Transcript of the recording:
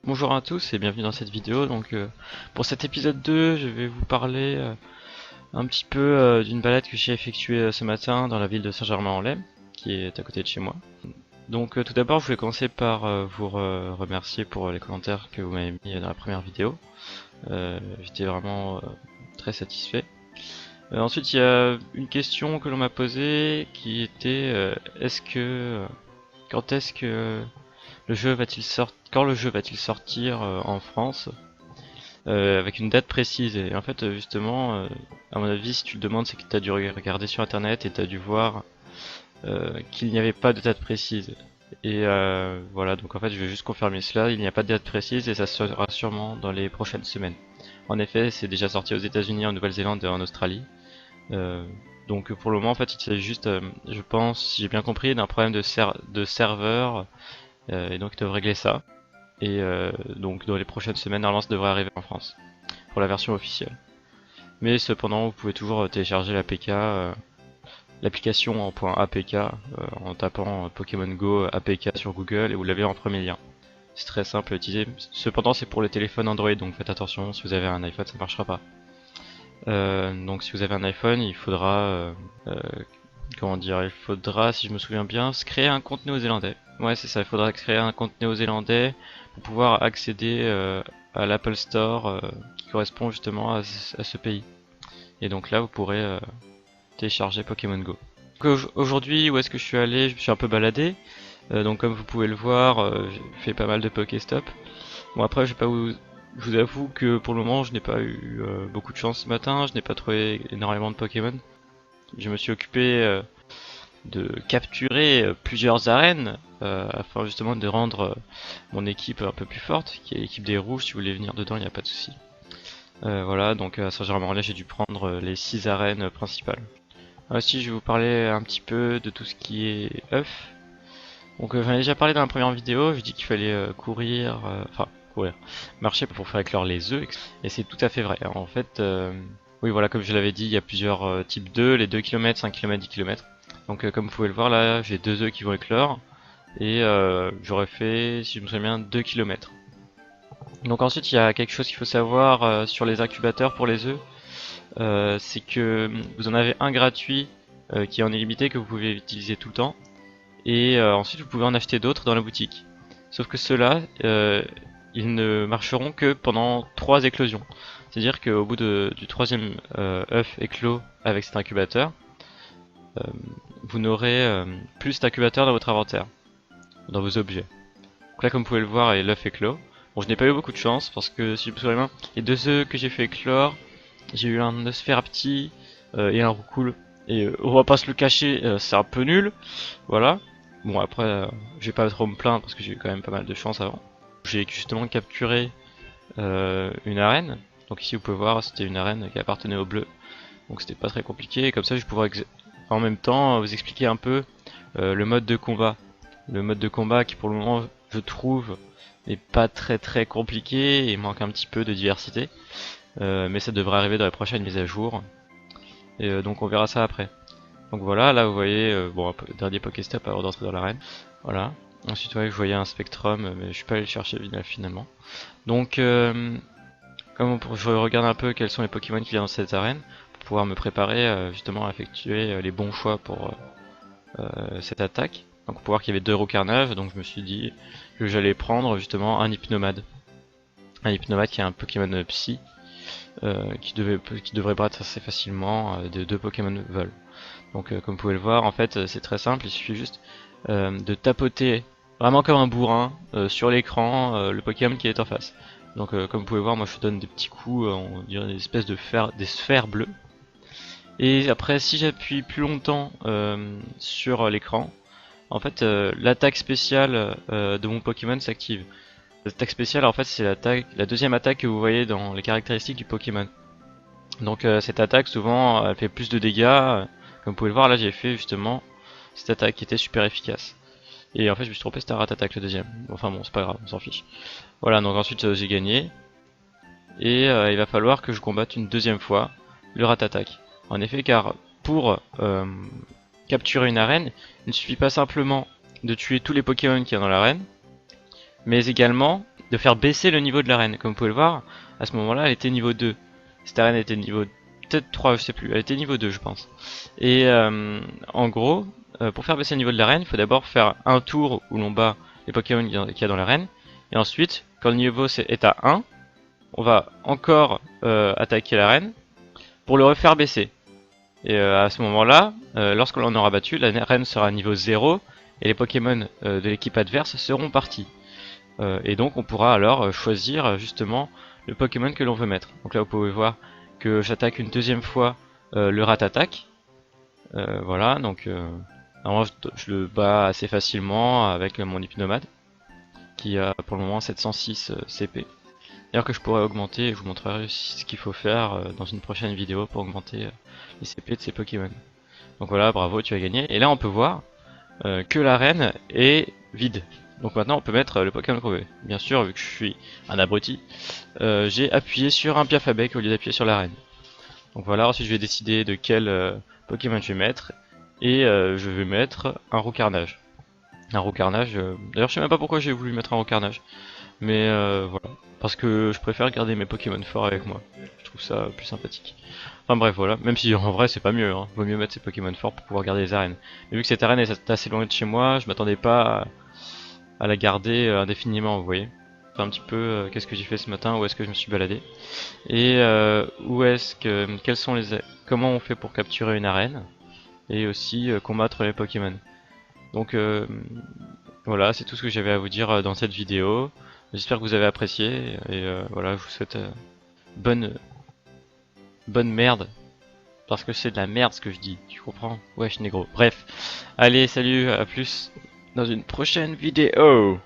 Bonjour à tous et bienvenue dans cette vidéo. Pour cet épisode 2, je vais vous parler un petit peu d'une balade que j'ai effectuée ce matin dans la ville de Saint-Germain-en-Laye, qui est à côté de chez moi. Tout d'abord, je voulais commencer par vous remercier pour les commentaires que vous m'avez mis dans la première vidéo. J'étais vraiment très satisfait. Ensuite, il y a une question que l'on m'a posée qui était quand est-ce que le jeu va-t-il sortir, quand le jeu va-t-il sortir en France avec une date précise. Et en fait, justement, à mon avis, si tu le demandes, c'est que tu as dû regarder sur internet et tu as dû voir qu'il n'y avait pas de date précise. Et voilà, donc en fait, je vais juste confirmer cela. Il n'y a pas de date précise et ça sera sûrement dans les prochaines semaines. En effet, c'est déjà sorti aux États-Unis, en Nouvelle-Zélande et en Australie. Donc pour le moment, en fait, il s'agit juste, je pense, si j'ai bien compris, d'un problème de serveur. Et donc ils doivent régler ça. Et donc dans les prochaines semaines, normalement, ça devrait arriver en France pour la version officielle. Mais cependant, vous pouvez toujours télécharger l'APK, l'application en .apk en tapant Pokémon Go APK sur Google et vous l'avez en premier lien. C'est très simple à utiliser. Cependant, c'est pour les téléphones Android, donc faites attention. Si vous avez un iPhone, ça ne marchera pas. Donc si vous avez un iPhone, il faudra comment dire, il faudra, si je me souviens bien, se créer un compte néo-zélandais. Ouais, c'est ça, il faudra créer un compte néo-zélandais pour pouvoir accéder à l'Apple Store qui correspond justement à ce pays. Et donc là, vous pourrez télécharger Pokémon Go. Aujourd'hui, où est-ce que je suis allé? Je me suis un peu baladé. Donc comme vous pouvez le voir, j'ai fait pas mal de Pokéstop. Bon après, je vous avoue que pour le moment, je n'ai pas eu beaucoup de chance ce matin. Je n'ai pas trouvé énormément de Pokémon. Je me suis occupé de capturer plusieurs arènes afin justement de rendre mon équipe un peu plus forte, qui est l'équipe des rouges. Si vous voulez venir dedans, il n'y a pas de souci. Voilà, donc à Saint-Germain-en-Laye, j'ai dû prendre les 6 arènes principales. Aussi, je vais vous parler un petit peu de tout ce qui est œufs. Donc j'en ai déjà parlé dans la première vidéo, je dis qu'il fallait courir, marcher pour faire éclore les œufs, et c'est tout à fait vrai. En fait, oui voilà, comme je l'avais dit, il y a plusieurs types d'œufs, les 2 km, 5 km, 10 km. Donc comme vous pouvez le voir là, j'ai 2 œufs qui vont éclore, et j'aurais fait, si je me souviens bien, 2 km. Donc ensuite, il y a quelque chose qu'il faut savoir sur les incubateurs pour les œufs, c'est que vous en avez un gratuit qui est en illimité que vous pouvez utiliser tout le temps. Et ensuite, vous pouvez en acheter d'autres dans la boutique. Sauf que ceux-là, ils ne marcheront que pendant 3 éclosions. C'est-à-dire qu'au bout du troisième œuf éclos avec cet incubateur, euh, vous n'aurez plus d'incubateur dans votre inventaire, dans vos objets. Donc là, comme vous pouvez le voir, l'œuf éclos. Bon, je n'ai pas eu beaucoup de chance parce que si je me souviens bien, les 2 œufs que j'ai fait éclore, j'ai eu un Nosferapti et un Roucoule. Et on va pas se le cacher, c'est un peu nul. Voilà. Bon après, je vais pas trop me plaindre parce que j'ai eu quand même pas mal de chance avant. J'ai justement capturé une arène. Donc ici vous pouvez voir, c'était une arène qui appartenait au bleu. Donc c'était pas très compliqué. Et comme ça je pourrais en même temps vous expliquer un peu le mode de combat. Le mode de combat qui pour le moment je trouve n'est pas très compliqué et manque un petit peu de diversité. Mais ça devrait arriver dans les prochaines mises à jour. Et donc on verra ça après. Donc voilà, là vous voyez, bon, dernier Pokéstop avant d'entrer dans l'arène. Voilà. Ensuite, ouais, je voyais un Spectrum, mais je suis pas allé le chercher finalement. Donc, je regarde un peu quels sont les Pokémon qu'il y a dans cette arène, pour pouvoir me préparer justement à effectuer les bons choix pour cette attaque. Donc pour voir qu'il y avait 2 Rocarnage, donc je me suis dit que j'allais prendre justement un Hypnomade. Un Hypnomade qui est un Pokémon Psy, qui devrait battre assez facilement de 2 Pokémon Vol. Donc comme vous pouvez le voir, en fait c'est très simple, il suffit juste de tapoter vraiment comme un bourrin sur l'écran le Pokémon qui est en face. Donc comme vous pouvez voir, moi je donne des petits coups, on dirait des espèces des sphères bleues. Et après si j'appuie plus longtemps sur l'écran, en fait l'attaque spéciale de mon Pokémon s'active. L'attaque spéciale en fait c'est la deuxième attaque que vous voyez dans les caractéristiques du Pokémon. Donc cette attaque souvent elle fait plus de dégâts. Comme vous pouvez le voir là j'ai fait justement cette attaque qui était super efficace. Et en fait je me suis trompé, c'était un Rat-Attack le deuxième. Enfin bon c'est pas grave, on s'en fiche. Voilà donc ensuite j'ai gagné. Et il va falloir que je combatte une deuxième fois le Rat-Attack. En effet car pour capturer une arène, il ne suffit pas simplement de tuer tous les Pokémon qu'il y a dans l'arène, mais également de faire baisser le niveau de l'arène. Comme vous pouvez le voir, à ce moment-là, elle était niveau 2. Cette arène était niveau peut-être 3, je sais plus. Elle était niveau 2, je pense. Et en gros, pour faire baisser le niveau de l'arène, il faut d'abord faire un tour où l'on bat les Pokémon qu'il y a dans l'arène. Et ensuite, quand le niveau est à 1, on va encore attaquer l'arène pour le refaire baisser. Et à ce moment-là, lorsque l'on aura battu, l'arène sera à niveau 0 et les Pokémon de l'équipe adverse seront partis. Et donc on pourra alors choisir justement le Pokémon que l'on veut mettre. Donc là vous pouvez voir que j'attaque une deuxième fois le Ratatak. Voilà, donc normalement je le bats assez facilement avec mon Hypnomade qui a pour le moment 706 CP. D'ailleurs que je pourrais augmenter, et je vous montrerai ce qu'il faut faire dans une prochaine vidéo pour augmenter les CP de ces Pokémon. Donc voilà, bravo, tu as gagné. Et là on peut voir que l'arène est vide. Donc maintenant on peut mettre le Pokémon qu'on veut. Bien sûr, vu que je suis un abruti, j'ai appuyé sur un Piafabec au lieu d'appuyer sur l'arène. Donc voilà, ensuite je vais décider de quel Pokémon je vais mettre. Et je vais mettre un Roucarnage. Un Roucarnage, d'ailleurs je sais même pas pourquoi j'ai voulu mettre un Roucarnage. Mais voilà, parce que je préfère garder mes Pokémon forts avec moi. Je trouve ça plus sympathique. Enfin bref, voilà, même si en vrai c'est pas mieux, hein. Vaut mieux mettre ses Pokémon forts pour pouvoir garder les arènes. Mais vu que cette arène est assez loin de chez moi, je m'attendais pas à la garder indéfiniment, vous voyez. Enfin, un petit peu qu'est-ce que j'ai fait ce matin, où est-ce que je me suis baladé. Et comment on fait pour capturer une arène. Et aussi combattre les Pokémon. Donc voilà, c'est tout ce que j'avais à vous dire dans cette vidéo. J'espère que vous avez apprécié et voilà, je vous souhaite bonne merde. Parce que c'est de la merde ce que je dis, tu comprends? Wesh négro. Bref, allez, salut, à plus dans une prochaine vidéo.